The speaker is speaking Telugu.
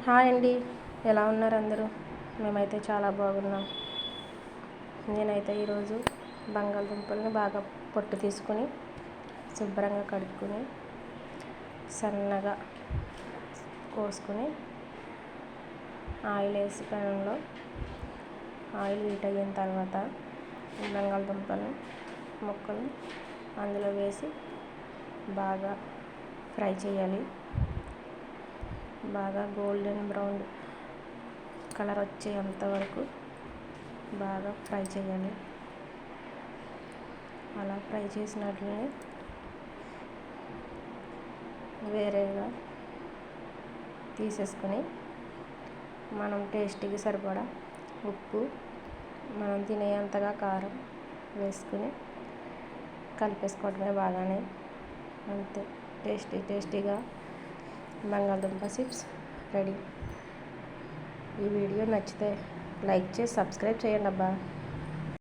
హాయ్ అండి, ఎలా ఉన్నారు అందరూ? మేమైతే చాలా బాగున్నాం. నేనైతే ఈరోజు బంగాళదుంపల్ని బాగా పొట్టు తీసుకుని శుభ్రంగా కడుక్కొని సన్నగా కోసుకొని ఆయిల్ వేసి ప్యాన్లో ఆయిల్ హీట్ అయిన తర్వాత బంగాళదుంపలు ముక్కలు అందులో వేసి బాగా ఫ్రై చేయాలి. బాగా గోల్డెన్ బ్రౌన్ కలర్ వచ్చేంత వరకు బాగా ఫ్రై చేయాలి. అలా ఫ్రై చేసినట్లనే వేరేగా తీసేసుకొని మనం టేస్ట్కి సరిపడా ఉప్పు, మనం తినేంతగా కారం వేసుకుని కలిపేసుకోవడమే. బాగానే అంతే, టేస్టీగా బంగాళదుంప చిప్స్ రెడీ. ఈ వీడియో నచ్చితే లైక్ చేసి సబ్స్క్రైబ్ చేయండి అబ్బా.